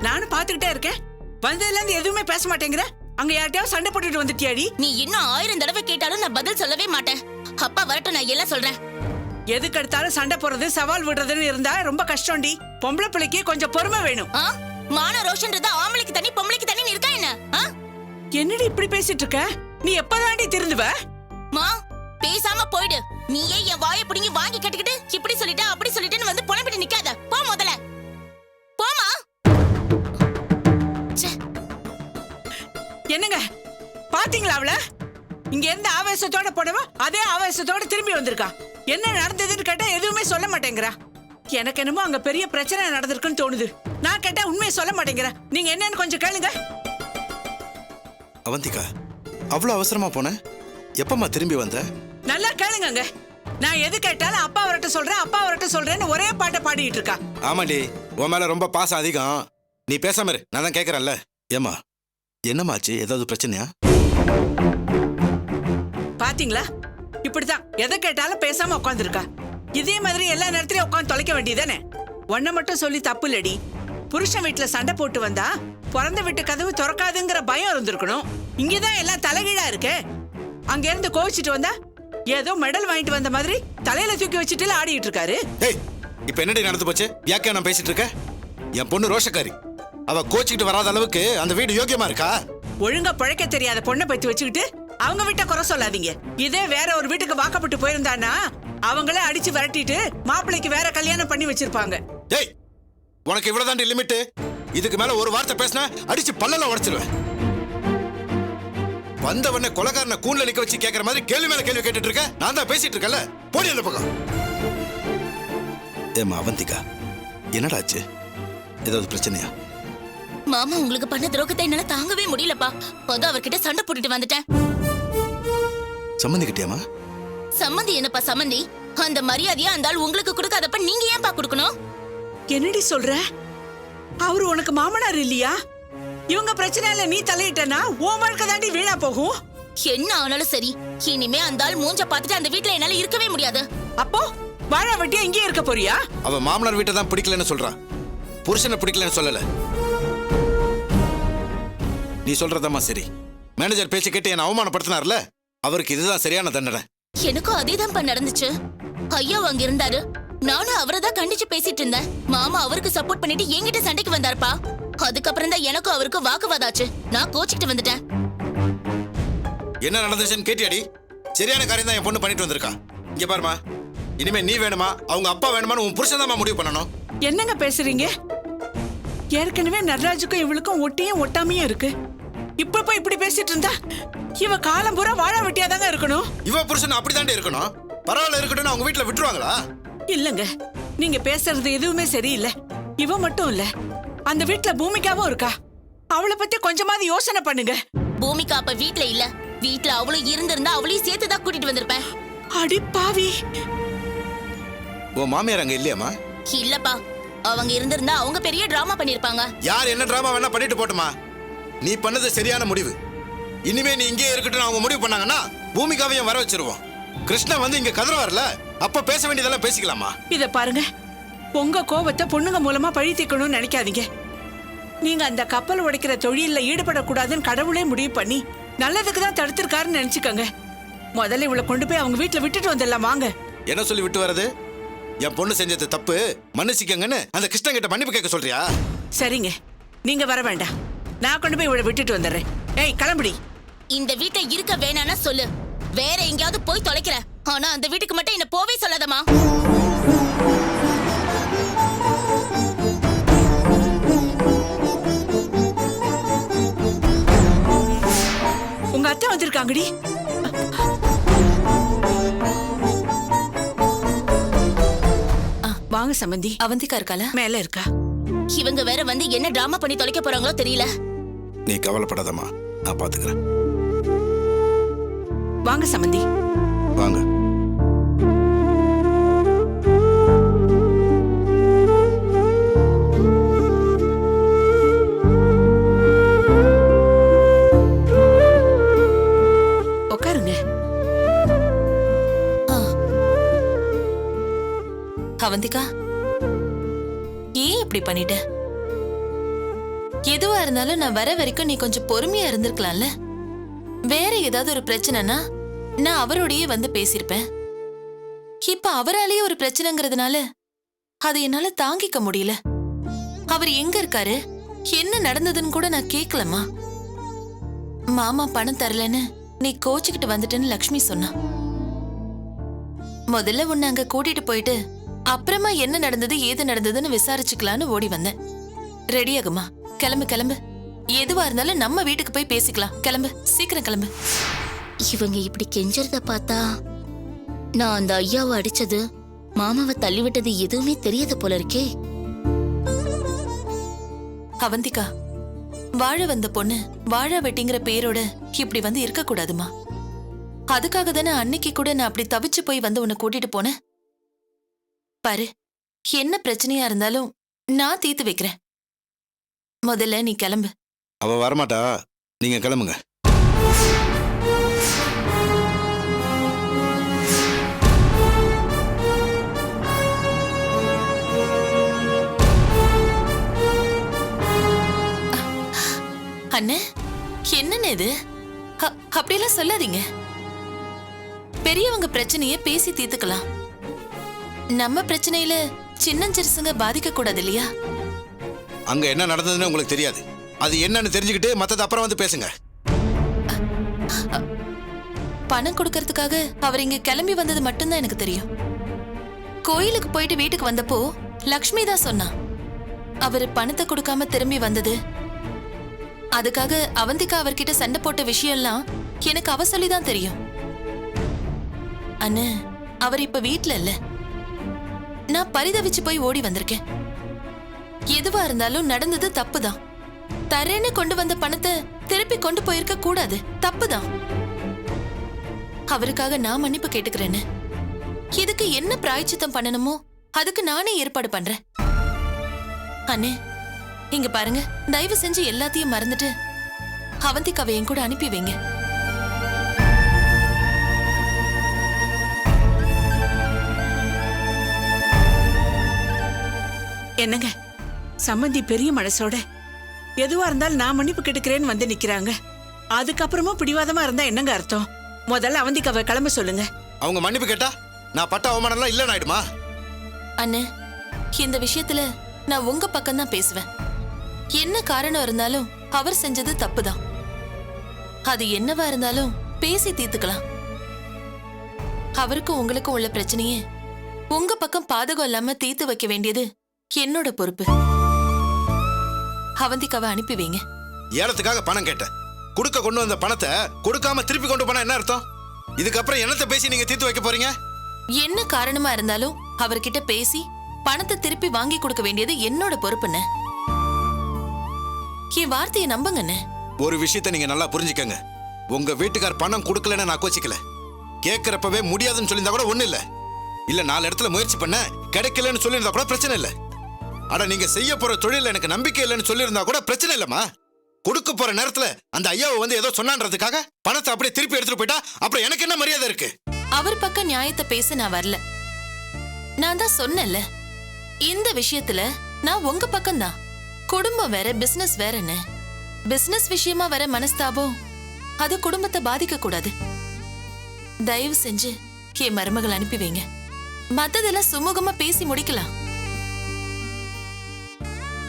நானும் பாத்துக்கிட்டே இருக்கேன். வந்ததுல இருந்து எதுவுமே பேச மாட்டேங்கிற. அங்க யார்கிட்டயாவது சண்டை போட்டுட்டு வந்துட்டியாடி? நீ இன்னும் 1000 தடவை கேட்டாலும் நான் பதில் சொல்லவே மாட்டேன். அப்பா வரட்டும், நான் எல்லாம் சொல்றேன். எதுக்கு எடுத்தாலும் சண்டை போடுறது சவால் விடுறதுன்னு இருந்தா ரொம்ப கஷ்டம்டி. பொம்பளை பிள்ளைக்கு கொஞ்சம் பொறுமை வேணும். மான ரோஷன்றது ஆம்பளைக்கு தனி பொம்பளைக்கு தனி இருக்கா என்ன? என்னடி இப்படி பேசிட்டு இருக்க? நீ எப்பதாண்டி திருந்துவ? மா பேசாம போயிடு. நீயே என் வாயை புடிங்கி வாங்கி கட்டிக்கிட்டு இப்படி சொல்லிட்ட அப்படி சொல்லிட்டேன்னு வந்து புலம்பிட்டு நிக்காத. போ முதல்ல போமா. என்னங்க பாத்தீங்களா அவள? இங்க இருந்த ஆவேசத்தோட போடவா அதே ஆவேசத்தோட திரும்பி வந்திருக்கா. என்ன நடந்ததுன்னு கேட்டா எதுவுமே சொல்ல மாட்டேங்கிறா. எனக்கு என்னமோ அங்க பெரிய பிரச்சனை நடந்திருக்குன்னு தோணுது. நான் கேட்டா உண்மையை சொல்ல மாட்டேங்கிற. நீங்க என்னன்னு கொஞ்சம் கேளுங்க. அவந்திகா, அவ்வளவு அவசரமா போன? எப்பமா திரும்பி வந்த? நல்லா கேளுங்க. நான் எது கேட்டாலும் அப்பா வரட்ட சொல்றேன் அப்பா வரட்ட சொல்றேன்னு ஒரே பாட்டை பாடிட்டு இருக்கா. ஆமாடி, உன் மேல ரொம்ப பாசம் அதிகம். நீ பேசாம இரு, நான் தான் கேக்குறேன்ல. ஏமா என்னமாச்சு? ஏதாவது பிரச்சனையா? பாத்தீங்களா, இப்படிதான் எதை கேட்டாலும் பேசாம உட்காந்துருக்கா. இதே மாதிரி எல்லா நேரத்திலயும் உட்காந்து தொலைக்க வேண்டியதானே. ஒன்ன மட்டும் சொல்லி தப்பு இல்லடி. புருஷன் வீட்டுல சண்டை போட்டு வந்தா பிறந்த வீட்டு கதவு திறக்காதுங்கிற பயம் இருந்திருக்கணும். இங்கதான் எல்லாம் தலைகீழா இருக்கு. அங்க இருந்து கோவிச்சிட்டு வந்தா ஏதோ மெடல் வாங்கிட்டு வந்த மாதிரி தலையில தூக்கி வச்சுட்டு ஆடிட்டு இருக்காரு. இப்ப என்னடி நடந்து போச்சு? யாக்கே நான் பேசிட்டு இருக்க? என் பொண்ணு ரோஷக்காரி. அவ கோச்சிக்கிட்டு வராத அளவுக்கு அந்த வீடு யோகியமா இருக்கா? ஒழுங்கா பழைக்க தெரியாத பொண்ணை பத்தி வச்சுக்கிட்டு அவங்க வீட்டை குறை சொல்லாதீங்க. இதே வேற ஒரு வீட்டுக்கு வாக்கப்பட்டு போயிருந்தானா அவங்களே அடிச்சு விரட்டிட்டு மாப்பிள்ளைக்கு வேற கல்யாணம் பண்ணி வச்சிருப்பாங்க. உனக்கு இவ்வளவுதான் லிமிட். இதுக்கு மேல ஒரு வார்த்தை பேசினா அடிச்சு பல்லல உடைச்சிருவேன். வந்தவன கொலகாரனை கூண்ல நிக்க வச்சு கேக்குற மாதிரி கேள்வி மேல கேள்வி கேட்டுட்டு இருக்க. நான் தான் பேசிட்டு இருக்கல. போடி அந்த பக்கம். ஏமா அவந்திகா, என்னடாச்சு? ஏதாவது பிரச்சனையா? மாமா உங்களுக்கு பண்ண துரோகத்தை என்னால தாங்கவே முடியலப்பா. அதான் அவர்கிட்ட சண்டை போட்டுட்டு வந்துட்டேன். சம்மந்தி கிட்டியாமா? சம்மந்தி என்னப்பா சம்மந்தி? அந்த மரியாதையா அந்த ஆள் உங்களுக்கு கொடுக்காதப்ப நீங்க ஏன்பா கொடுக்கணும்? என்னடி சொல்ற? அவரு உனக்கு மாமனார் இல்லையா? இவங்க பிரச்சனையில நீ தலையிட்டனா உன் வாழ்க்கை தாண்டி வீணா போகும். என்ன ஆனாலும் சரி, இனிமே அந்த ஆள் மூஞ்ச பார்த்துட்டு அந்த வீட்டுல என்னால இருக்கவே முடியாது. அப்போ வாழ வெட்டியா இங்கே இருக்க போறியா? அவ மாமனார் வீட்டை தான் பிடிக்கலன்னு சொல்றா, புருஷனை பிடிக்கலன்னு சொல்லல. நீ சொல்றதம்மா சரி. மேனேஜர் பேச்சு கேட்டு என்ன அவமானப்படுத்தினார்ல, அவருக்கு இதுதான் சரியான தண்டனை. எனக்கும் அதேதான் நடந்துச்சு. ஐயா அங்க இருந்தாரு, நானும் அவரைதான் கண்டிச்சு பேசிட்டு இருந்தேன். மாமா அவருக்கு சப்போர்ட் பண்ணிட்டு என்கிட்ட சண்டைக்கு வந்தாருப்பா. அதுக்கப்புறம் தான் எனக்கும் அவருக்கு வாக்குவாதாச்சு. நான் கோச்சிக்கிட்டு வந்துட்டேன். என்ன நடந்துச்சுன்னு கேட்டியாடி? சரியான காரியம் தான் என் பொண்ணு பண்ணிட்டு வந்திருக்கா. இங்க பாருமா, இனிமே நீ வேணுமா அவங்க அப்பா வேணுமான்னு உன் புருஷன் தான் முடிவு பண்ணணும். என்னங்க பேசுறீங்க? ஏற்கனவே நடராஜுக்கும் இவளுக்கும் ஒட்டியும் ஒட்டாமையும் இருக்கு. இப்ப போய் இப்படி பேசிட்டு இருந்தா இவ காலம் பூரா வாழ வெட்டியாதாங்க இருக்கணும். இவ புருஷன் அப்படித்தாண்டே இருக்கணும். பரவாயில்ல இருக்கட்டும், அவங்க வீட்டுல விட்டுருவாங்களா? இல்லங்க, நீங்க பேசுறது எதுவுமே சரியில்லை. இவ மட்டும் இல்ல, அந்த வீட்டுல பூமிகாவும் இருக்கா. அவளை பத்தி கொஞ்சமாவது யோசனை பண்ணுங்க. பூமிகா அப்ப வீட்டுல இல்ல. வீட்டுல அவளும் இருந்திருந்தா அவளையும் சேர்த்துதான் கூட்டிட்டு வந்திருப்பேன். அடி பாவி. உன் மாமியார் அங்க இல்லையாமா? இல்லப்பா, அவங்க இருந்திருந்தா அவங்க பெரிய டிராமா பண்ணிருப்பாங்க. யார் என்ன டிராமா வேணா பண்ணிட்டு போட்டுமா. நீ பண்ணது சரியான முடிவு. இனிமே நீ இங்கே இருக்கட்டும் அவங்க முடிவு பண்ணாங்கன்னா பூமிகாவையும் வர வச்சிருவோம். கிருஷ்ணா வந்து இங்க கதறுவார்ல, அப்ப பேச வேண்டியதெல்லாம் பேசிக்கலாமா? இத பாருங்க, உங்க கோபத்தை பொண்ணுங்க மூலமா பழி தீர்க்கணும்னு நினைக்காதீங்க. நீங்க அந்த கப்பல் உடைக்கிற தொழில ஈடுபடக்கூடாதுன்னு கடவுளே முடிவு பண்ணி நல்லதுக்கு தான் தடுத்திருக்காருன்னு நினைச்சுக்கோங்க. முதல்ல இவளை கொண்டு போய் அவங்க வீட்டுல விட்டுட்டு வந்துடலாம் வாங்க. என்ன சொல்லி விட்டு வரது? என் பொண்ணு செஞ்சது தப்பு, மன்னிச்சுக்கங்கன்னு அந்த கிருஷ்ணன் கிட்ட மன்னிப்பு கேட்க சொல்றியா? சரிங்க, நீங்க வர வேண்டாம். நான் கொண்டு போய் இவளை விட்டுட்டு வந்துடுறேன். ஏய் கிளம்புடி. இந்த வீட்டை இருக்க வேணான்னா சொல்லு, வேற எங்கேயாவது போய் தொலைக்கிற. ஆனா அந்த வீட்டுக்கு மட்டும் என்ன போவே சொல்லாதமா. உங்க அத்தை வந்திருக்காங்கடி. வாங்க சம்பந்தி. அவந்திகா இருக்கால? மேல இருக்கா. இவங்க வேற வந்து என்ன டிராமா பண்ணி தொலைக்க போறாங்களோ தெரியல. நீ கவலைப்படாதம்மா, நான் பாத்துக்கிறேன். வாங்க சம்பந்தி. வாங்க. உட்காருங்க. அவந்திகா, ஏன் இப்படி பண்ணிட்ட? எதுவா இருந்தாலும் நான் வர வரைக்கும் நீ கொஞ்சம் பொறுமையா இருந்திருக்கலாம்ல. வேற ஏதாவது ஒரு பிரச்சனைனா நான் அவரோடயே வந்து பேசியிருப்பேன். இப்ப அவராலேயே ஒரு பிரச்சனைங்கிறதுனால அதை என்னால தாங்கிக்க முடியல. அவர் எங்க இருக்காரு, என்ன நடந்ததுன்னு கூட நான் கேட்கலமா. மாமா பணம் தரலன்னு நீ கோச்சுக்கிட்டு வந்துட்டேன்னு லக்ஷ்மி சொன்னா. முதல்ல உன்னை அங்க கூட்டிட்டு போயிட்டு அப்புறமா என்ன நடந்தது ஏது நடந்ததுன்னு விசாரிச்சுக்கலான்னு ஓடி வந்தேன். ரெடியாகுமா, கிளம்பு கிளம்பு. எதுவா இருந்தாலும் நம்ம வீட்டுக்கு போய் பேசிக்கலாம். கிளம்பு, சீக்கிரம் கிளம்பு. இவங்க இப்படி கெஞ்சறத பார்த்தா நான் அந்த ஐயாவை அடிச்சது, மாமாவை தள்ளிவிட்டது எதுவுமே தெரியாத போல இருக்கே. அவந்திகா, வாழ வந்த பொண்ணு வாழ வெட்டிங்கிற பேரோட இப்படி வந்து இருக்க கூடாதுமா. அதுக்காக தானே அன்னைக்கு கூட நான் அப்படி தவிச்சு போய் வந்து உன்னை கூட்டிட்டு போனேன். பாரு, என்ன பிரச்சனையா இருந்தாலும் நான் தீர்த்து வைக்கிறேன். முதல்ல நீ கிளம்பு. அவ வரமாட்டா, நீங்க கிளம்புங்க. அண்ணே, என்னன்னு இது? அப்படியெல்லாம் சொல்லாதீங்க. பெரியவங்க பிரச்சனைய பேசி தீர்த்துக்கலாம். நம்ம பிரச்சனையில சின்னஞ்சிறுசுங்க பாதிக்க கூடாது இல்லையா? அங்க என்ன நடந்ததுன்னு உங்களுக்கு தெரியாது. அது என்னன்னு தெரிஞ்சுக்கிட்டு மத்தது அப்புறம் வந்து பேசுங்க. பணம் கொடுக்கறதுக்காக அவர் இங்க கிளம்பி வந்தது மட்டும்தான் எனக்கு தெரியும். கோயிலுக்கு போயிட்டு வீட்டுக்கு வந்தப்போ லக்ஷ்மி தான் சொன்னா அவரு பணத்தை கொடுக்காம திரும்பி வந்தது. அதுக்காக அவந்திகா அவர்கிட்ட சண்டை போட்ட விஷயம்லாம் எனக்கு அவ சொல்லிதான் தெரியும். அண்ணே, அவர் இப்ப வீட்ல இல்ல. நான் பரிதவிச்சு போய் ஓடி வந்திருக்கேன். எதுவா இருந்தாலும் நடந்தது தப்புதான். தரேன்னு கொண்டு வந்த பணத்தை திருப்பி கொண்டு போயிருக்க கூடாது, தப்புதான். அவருக்காக நான் மன்னிப்பு கேட்டுக்கிறேன்னு. இதுக்கு என்ன பிராயச்சித்தம் பண்ணணுமோ அதுக்கு நானே ஏற்பாடு பண்றேன். அண்ணே, இங்க பாருங்க, தயவு செஞ்சு எல்லாத்தையும் மறந்துட்டு அவந்திகாவை என் கூட அனுப்பி வைங்க. என்னங்க சம்மந்தி பெரிய மனசோட எதுவா இருந்தாலும் நான் மன்னிப்பு கேட்டுக்கிறேன்னு வந்து நிக்கிறாங்க. அதுக்கப்புறமும் பிடிவாதமா இருந்தா என்னங்க அர்த்தம்? முதல்ல அவந்திகாவை கிளம்ப சொல்லுங்க. அவங்க மன்னிப்பு கேட்டா நான் பட்ட அவமானம்லாம் இல்லைன்னு ஆயிடுமா? அண்ணே, இந்த விஷயத்துல நான் உங்க பக்கம் தான் பேசுவேன். என்ன காரணம் இருந்தாலும் அவர் செஞ்சது தப்புதான். அது என்னவா இருந்தாலும் பேசி தீர்த்துக்கலாம். அவருக்கும் உங்களுக்கும் உள்ள பிரச்சனையே உங்க பக்கம் பாதகம் இல்லாம தீர்த்து வைக்க வேண்டியது என்னோட பொறுப்பு. அவந்திகாவை அனுப்பி வைங்க. ஏலத்துக்காக பணம் கேட்டேன், கொடுக்க கொண்டு வந்த பணத்தை கொடுக்காம திருப்பி கொண்டு போனா என்ன அர்த்தம்? இதுக்கப்புறம் என்னத்தை பேசி நீங்க தீர்த்து வைக்க போறீங்க? என்ன காரணமா இருந்தாலும் அவர்கிட்ட பேசி பணத்தை திருப்பி வாங்கி கொடுக்க வேண்டியது என்னோட பொறுப்புன்னு. என் வார்த்தையை நம்புங்கண்ணே. ஒரு விஷயத்தை நீங்க நல்லா புரிஞ்சுக்கங்க. உங்க வீட்டுக்கார் பணம் கொடுக்கலன்னு நான் கோச்சிக்கல. கேட்கறப்பவே முடியாதுன்னு சொல்லியிருந்தா கூட ஒண்ணு இல்ல. இல்ல 4 இடத்துல முயற்சி பண்ண கிடைக்கலன்னு சொல்லியிருந்தா கூட பிரச்சனை இல்ல. ஆனா நீங்க செய்ய போற தொழில எனக்கு நம்பிக்கை இல்லைன்னு சொல்லியிருந்தா கூட பிரச்சனை இல்லம்மா. கொடுக்க போற நேரத்துல அந்த ஐயாவை வந்து ஏதோ சொன்னான்றதுக்காக பணத்தை அப்படியே திருப்பி எடுத்துட்டு போயிட்டா அப்புறம் எனக்கு என்ன மரியாதை இருக்கு? அவர் பக்கம் நியாயத்தை பேச நான் வரல. நான் தான் சொன்னேன்ல, இந்த விஷயத்துல நான் உங்க பக்கம் தான். குடும்பம் வேற, பிசினஸ் வேறன்னு. பிசினஸ் விஷயமா வர மனஸ்தாபம் அது குடும்பத்தை பாதிக்க கூடாது. தயவு செஞ்சு என் மருமகள் அனுப்பி வைங்க. மத்ததெல்லாம் சுமூகமா பேசி முடிக்கலாம்.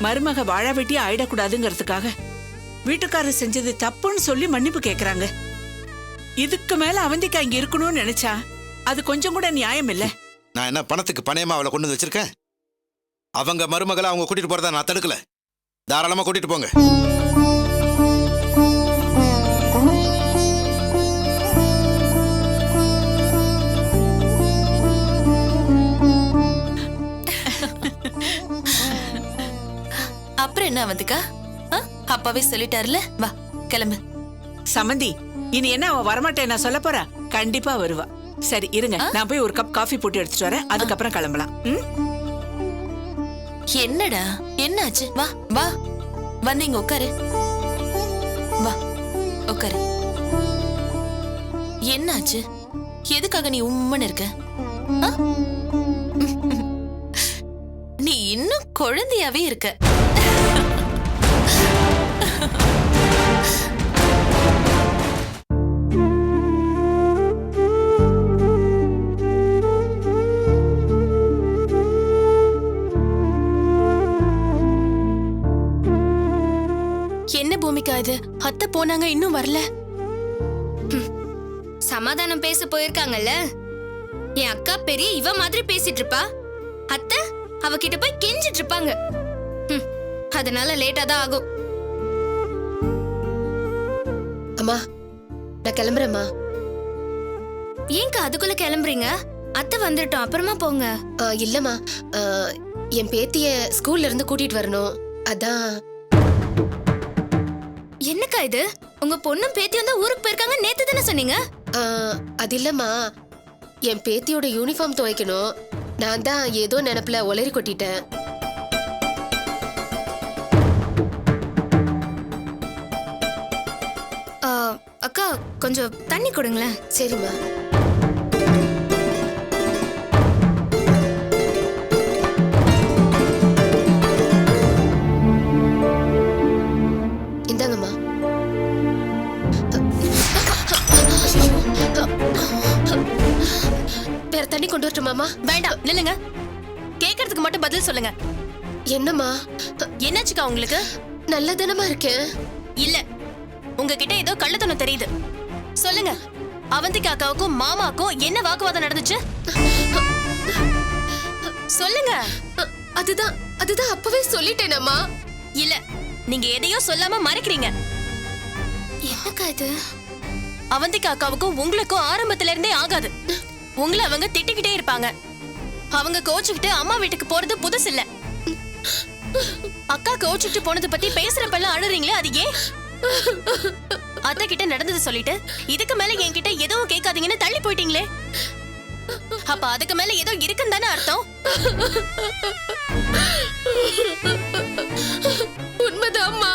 மருமக வாழ வெட்டி ஆயிடக்கூடாதுங்கிறதுக்காக வீட்டுக்காரர் செஞ்சது தப்புன்னு சொல்லி மன்னிப்பு கேக்குறாங்க. இதுக்கு மேல அவந்திகா இங்க இருக்கணும்னு நினைச்சா அது கொஞ்சம் கூட நியாயம் இல்ல. நான் என்ன பணத்துக்கு பணையமா அவளை கொண்டு வந்து வச்சிருக்கேன்? அவங்க மருமகளை அவங்க கூட்டிட்டு போறதா நான் தடுக்கல. தாராளமா கூட்டிட்டு போங்க. அப்புறம் என்ன அவந்திகா? அப்பாவே சொல்லிட்டாருல, வா கிளம்பு. சம்மந்தி, இனி என்ன அவ வரமாட்டேன் நான் சொல்ல போறா? கண்டிப்பா வருவா. சரி இருங்க, நான் போய் ஒரு கப் காஃபி போட்டு எடுத்துட்டு வரேன். அதுக்கப்புறம் கிளம்பலாம். என்னடா என்னாச்சு? வா வா, வந்து இங்க உட்காரு. வா உட்காரு. என்னாச்சு? எதுக்காக நீ உம்மன்னு இருக்க? நீ இன்னும் குழந்தையாவே இருக்க. என்ன பூமிகா இது? அத்தை போனாங்க, இன்னும் வரல. சமாதானம் பேச போயிருக்காங்கல்ல. என் அக்கா பெரிய இவ மாதிரி பேசிட்டு இருப்பா, அத்தை அவகிட்ட போய் கெஞ்சிட்டு இருப்பாங்க. அதனால லேட்டா தான் ஆகும். அம்மா நான் கிளம்புறேம்மா. ஏன்க்கா அதுக்குள்ள கிளம்புறீங்க? அத்தை வந்துட்டோம், அப்புறமா போங்க. இல்லம்மா, என் பேத்திய ஸ்கூல்ல இருந்து கூட்டிட்டு வரணும், அதான். என்னக்கா இது? உங்க பொண்ணும் பேத்தி வந்து ஊருக்கு போயிருக்காங்க, நேத்து தானே சொன்னீங்க. அது இல்லம்மா, என் பேத்தியோட யூனிஃபார்ம் துவைக்கணும். நான் தான் ஏதோ நினைப்புல உளறி கொட்டிட்டேன். அக்கா கொஞ்சம் தண்ணி கொடுங்களேன். சரிம்மா. இந்தாங்கம்மா. வேற தண்ணி கொண்டு வரட்டுமாமா? வேண்டாம், நில்லுங்க. கேக்குறதுக்கு மட்டும் பதில் சொல்லுங்க. என்னம்மா? என்னாச்சுக்கா உங்களுக்கு? நல்லதானமா இருக்கேன். இல்ல, உங்ககிட்ட ஏதோ கள்ளத்தனம் தெரியுது. சொல்லுங்க, அவந்திகா அக்காவுக்கும் மாமாக்கும் என்ன வாக்குவாதம் நடந்துச்சு? சொல்லுங்க. அதுதான் அப்பவே சொல்லிட்டேனம்மா. இல்ல, நீங்க எதையோ சொல்லாம மறைக்கிறீங்க. என்னக்கா இது? அவந்திகா அக்காவுக்கும் உங்களுக்கும் ஆரம்பத்துல இருந்தே ஆகாது. உங்களை அவங்க திட்டிக்கிட்டே இருப்பாங்க. அவங்க கோச்சுக்கிட்டு அம்மா வீட்டுக்கு போறது புதுசு இல்ல. அக்கா கோச்சுக்கிட்டு போனது பத்தி பேசுறப்பெல்லாம் அழுறீங்களே, அது ஏன்? அத்தை கிட்ட நடந்தது சொல்லிட்டு இதுக்கு மேல என்கிட்ட எதுவும் கேட்காதீங்கன்னு தள்ளி போயிட்டீங்களே. அப்ப அதுக்கு மேல ஏதோ இருக்குன்னு தானே அர்த்தம். உண்மைதாம்மா,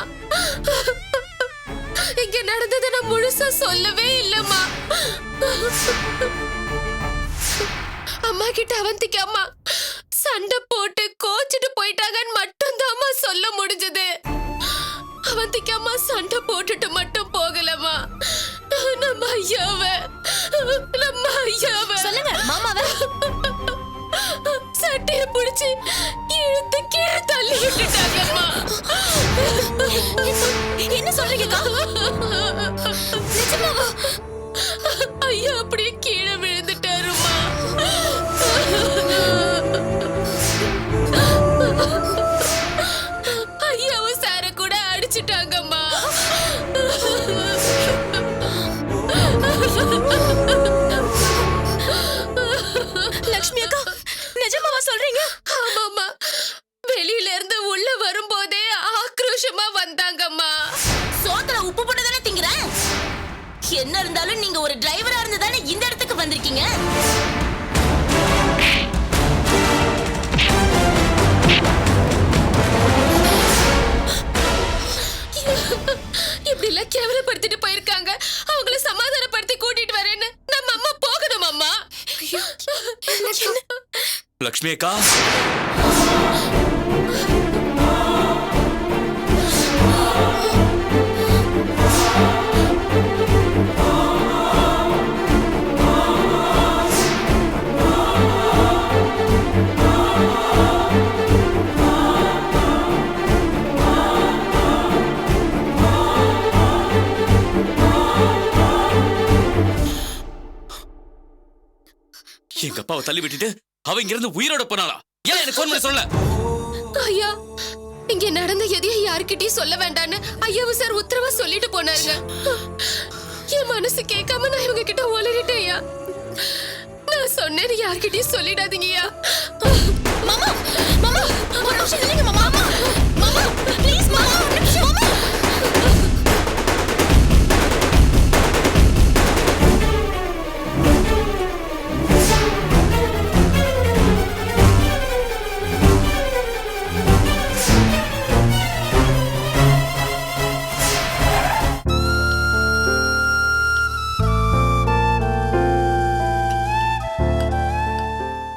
இங்க நடந்ததை நான் முழுசா சொல்லவே இல்லம்மா. அம்மா கிட்ட அவந்திக்கு அம்மா சண்டை போட்டு கோச்சிட்டு போயிட்டாங்கன்னு மட்டும் தாம்மா சொல்ல முடிஞ்சது. அவந்திக்கு அம்மா சண்டை போட்டுட்டு மட்டும் போகலம்மா, நம்ம ஐயாவை சொல்லுங்க. மாமாவை சட்டைய புடிச்சு இழுத்து கீழே தள்ளி விட்டுட்டாங்கம்மா. என்ன சொல்றீங்கக்கா? நிஜமாவா? ஐயா அப்படியே கீழே விழுந்துட்டாருமா. ஐயாவும் சார கூட அடிச்சிட்டாங்கம்மா. லக்ஷ்மி அக்கா, நிஜமாவா சொல்றீங்க? ஆமாம்மா, வெளியில இருந்து உள்ள வரும்போதே ஆக்ரோஷமா வந்தாங்கம்மா. சோத்துல உப்பு போட்டு தானே திங்கிறேன். என்ன இருந்தாலும் நீங்க ஒரு டிரைவரா இருந்து தானே இந்த இடத்துக்கு வந்திருக்கீங்க. இப்படி எல்லாம் கேவலப்படுத்திட்டு போயிருக்காங்க. அவங்கள சமாதானப்படுத்தி கூட்டிட்டு வரேன்னு நம்ம அம்மா போகணும் அம்மா. லக்ஷ்மி அக்கா, எங்க அப்பாவை தள்ளி விட்டுட்டு அவ இங்க இருந்து உயிரோட போனாளா? ஏன் எனக்கு போன் பண்ணி சொல்லல? ஐயா, இங்க நடந்த எதையும் யாருக்கிட்டையும் சொல்ல வேண்டான்னு ஐயாவு சார் உத்தரவா சொல்லிட்டு போனாருங்க. என் மனசு கேட்காம நான் இவங்க கிட்ட உளறிட்டேன் ஐயா. நான் சொன்னேன்னு யார்கிட்டயும் சொல்லிடாதீங்கய்யா. மாமா, மாமா, ஒரு நிமிஷம் நில்லுங்க மாமா. மாமா, ப்ளீஸ் மாமா, ஒரு நிமிஷம் மாமா.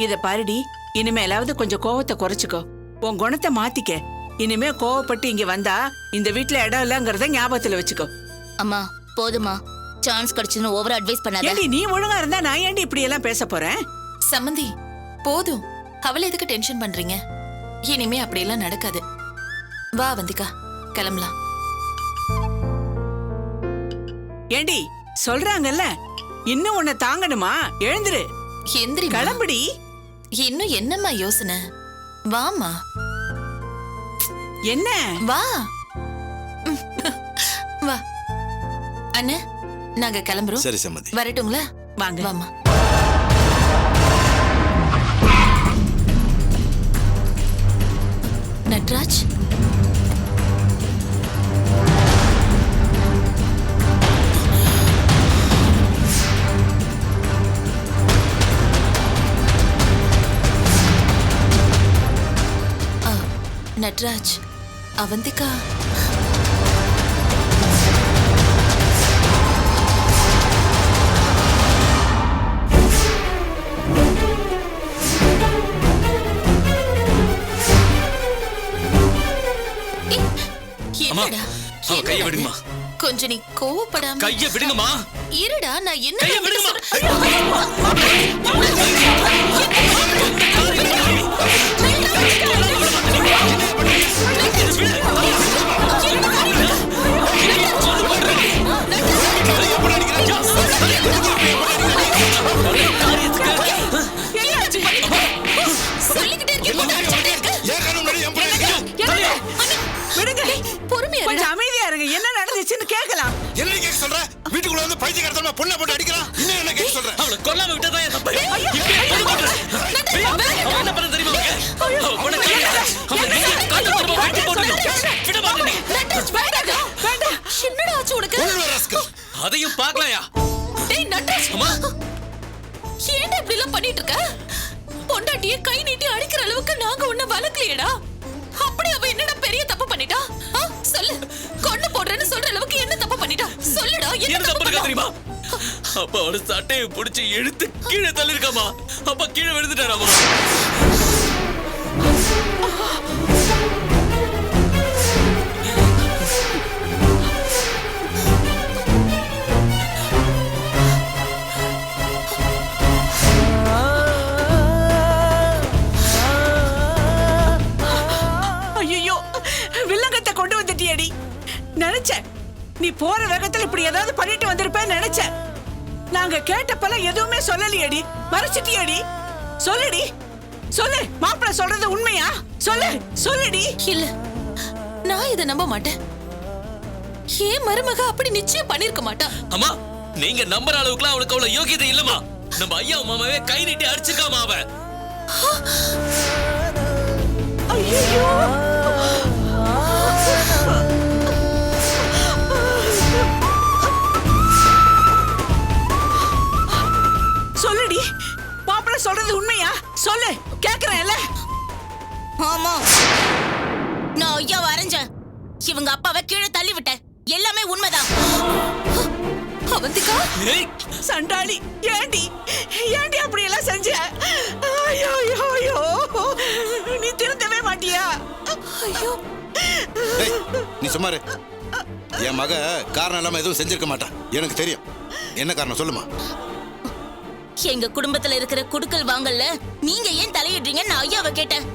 இத பாருடி, இனிமேலாவது கொஞ்சம் கோவத்தை குறைச்சுக்கோ. உன் குணத்தை மாத்திக்க. இனிமே கோவப்பட்டு இங்க வந்தா இந்த வீட்ல இடம் இல்லங்கறத ஞாபகத்துல வச்சுக்கோ. அம்மா போதுமா, சான்ஸ் கிடைச்சுன்னு ஓவரா அட்வைஸ் பண்ணாத. ஏண்டி நீ ஒழுங்கா இருந்தா நான் ஏண்டி இப்படி எல்லாம் பேச போறேன்? சம்மந்தி, போதும். அவளை எதுக்கு டென்ஷன் பண்றீங்க? இனிமே அப்படியெல்லாம் நடக்காது. வா வந்திகா, கிளம்பலாம். ஏண்டி சொல்றாங்கல்ல, இன்னும் உன்னை தாங்கணுமா? எழுந்துரு, எந்திரி கிளம்புடி. இன்னும் என்னம்மா யோசனை? வாமா என்ன? வா வா அண்ணே, நாங்க கிளம்புறோம். சரி சம்மதி. வரட்டுங்களா? வாங்க. வாமா. நட்ராஜ், நட்ராஜ், அவந்திகா அம்மா, என்னடா? அவ கையை என்னடா விடுங்கம்மா. இது? கொஞ்சம் நீ கோவப்படாம கையை விடுங்கம்மா. இருடா, நான் என்ன கையை விடுங்கம்மா. சொல்லிக்கிட்டே இருக்கேன். ஏன் கண்ணு முன்னாடி என் பிள்ளை நிக்கிறா? விடுங்க, பொறுமையா கொஞ்சம் அமைதியா இருங்க. என்ன நடந்துச்சுன்னு கேட்கலாம். என்ன கேட்க சொல்ற? வீட்டுக்குள்ள வந்து பைத்தியக்காரத்தனமா பொண்ணை போட்டு அடிக்கிறான். இன்னும் என்ன கேட்க சொல்ற? அவளை கொல்லாம விட்டதான் என் தப்பு. இப்படியே கொலை பண்றேன். அவன் என்ன பண்ண தெரியுமா உனக்கு? அவ பொண்ணை கையில அவன் நெஞ்சில காட்டு திரும்ப வெட்டி போட்டுருணும். விட மாட்டேன் நீ. வேண்டாம். என்னடா ஆச்சு உனக்கு? கொல்லுவ ராஸ்கல். அதையும் பார்க்கலையா? டேய் நட்ராஜ், அம்மா, ஏன்டா இப்படி எல்லாம் பண்ணிட்டு இருக்க? பொண்டாட்டிய கை நீட்டி அடிக்கிற அளவுக்கு நாங்க உன்னை வளர்க்கலையேடா. அப்படி அவ என்னடா பெரிய தப்பு பண்ணிட்டா? சொல்லு, கொண்டு போடுறேன்னு சொல்ற அளவுக்கு என்ன தப்பு பண்ணிட்டா? சொல்லுடா, என்ன என்ன தப்பு தப்பு இருக்கா பண்ணா? தெரியுமா? அப்ப அவட சட்டையை பிடிச்சி இழுத்து கீழே தள்ளிருக்காமா. அப்ப கீழே விழுந்துட்டாராமா. ஐயோ, வில்லங்கத்தை கொண்டு வந்துட்டியடி. நினைச்சேன் நீ போற வேகத்துல இப்படி ஏதாவது பண்ணிட்டு வந்திருப்பேன்னு நினைச்சேன். நாங்க கேட்டப்பெல்லாம் எதுவுமே சொல்லலையடி, மறைச்சிட்டியடி. சொல்லுடி, சொல்லு. மாப்பிள்ளை சொல்றது உண்மையா? சொல்லு, சொல்லுடி. இல்ல, நான் இதை நம்ப மாட்டேன். ஏன் மருமக அப்படி நிச்சயம் பண்ணிருக்க மாட்டா. அம்மா, நீங்க நம்புற அளவுக்குலாம் அவளுக்கு அவ்வளவு யோகியதை இல்லம்மா. நம்ம ஐயா மாமாவே கை நீட்டி அடிச்சிருக்காமா அவ. ஐயோ, சொல்லுடி. மாப்பிள்ளை சொல்றது உண்மையா? சொல்லு, கேக்குறேன்ல. ஆமா, நான் ஐயா வரைஞ்சேன். இவங்க அப்பாவை கீழே தள்ளி விட்டேன். எல்லாமே உண்மைதான். அவந்திகா, ஏய், சண்டாளி, ஏண்டி ஏண்டி அப்படி எல்லாம் செஞ்ச? ஐயோ ஐயோ ஐயோ, நீ திருந்தவே மாட்டியா? ஐயோ, டேய், நீ சும்மா இரு. என் மக காரணம் இல்லாம எதுவும் செஞ்சிருக்க மாட்டான். எனக்கு தெரியும். என்ன காரணம் சொல்லுமா? எங்க குடும்பத்துல இருக்கிற குடுக்கல் வாங்கல்ல நீங்க ஏன் தலையிடுறீங்கன்னு நான் ஐயாவை கேட்டேன்.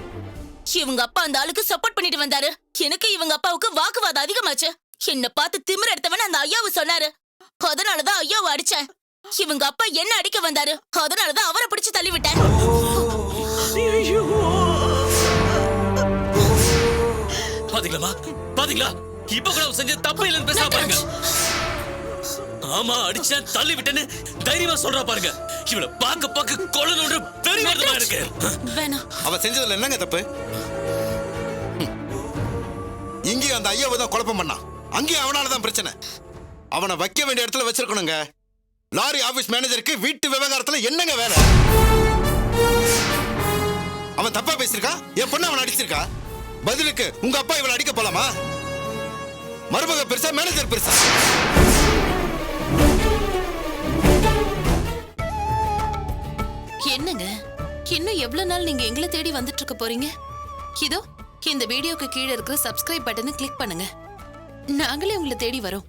இவங்க அப்பா அந்த ஆளுக்கு சப்போர்ட் பண்ணிட்டு வந்தாரு. எனக்கு இவங்க அப்பாவுக்கு வாக்குவாதம் அதிகமாச்சு. என்ன பார்த்து திமிர் எடுத்தவன் அந்த ஐயாவை சொன்னாரு. அதனாலதான் ஐயாவை அடிச்சேன். இவங்க அப்பா என்ன அடிக்க வந்தாரு. அதனாலதான் அவரை பிடிச்சு தள்ளி விட்டேன். ஐயோ, பாத்தீங்களா பாத்தீங்களா? இப்ப கூட அவ செஞ்ச தப்பு இல்லைன்னு பேச பாருங்க. ஆமா, அடிச்சேன் தள்ளி விட்டேன்னு தைரியமா சொல்றா பாருங்க. இவளை பாக்க பாக்க கொள்ளணும்ன்ற பெரிய வருத்தமா இருக்கு. வேணாம். அவ செஞ்சதுல என்னங்க தப்பு? இங்கேயும் அந்த ஐயாவை தான் குழப்பம் பண்ணான். அங்கேயும் அவனாலதான் பிரச்சனை. அவனை வைக்க வேண்டிய இடத்துல வச்சிருக்கணுங்க. லாரி ஆபீஸ் மேனேஜருக்கு வீட்டு விவகாரத்துல என்னங்க வேலை? அவன் தப்பா பேசிருக்கா? என் பொண்ணு அவன் அடிச்சிருக்கா? பதிலுக்கு உங்க அப்பா இவளை அடிக்க போலாமா? மருமக பெருசா, மேனேஜர் பெருசா? என்னங்க, இன்னும் எவ்வளவு நாள் நீங்க எங்களை தேடி வந்துட்டு இருக்க போறீங்க? இதோ இந்த வீடியோக்கு கீழே இருக்கிற சப்ஸ்கிரைப் பட்டனை கிளிக் பண்ணுங்க. நாங்களே உங்களை தேடி வரோம்.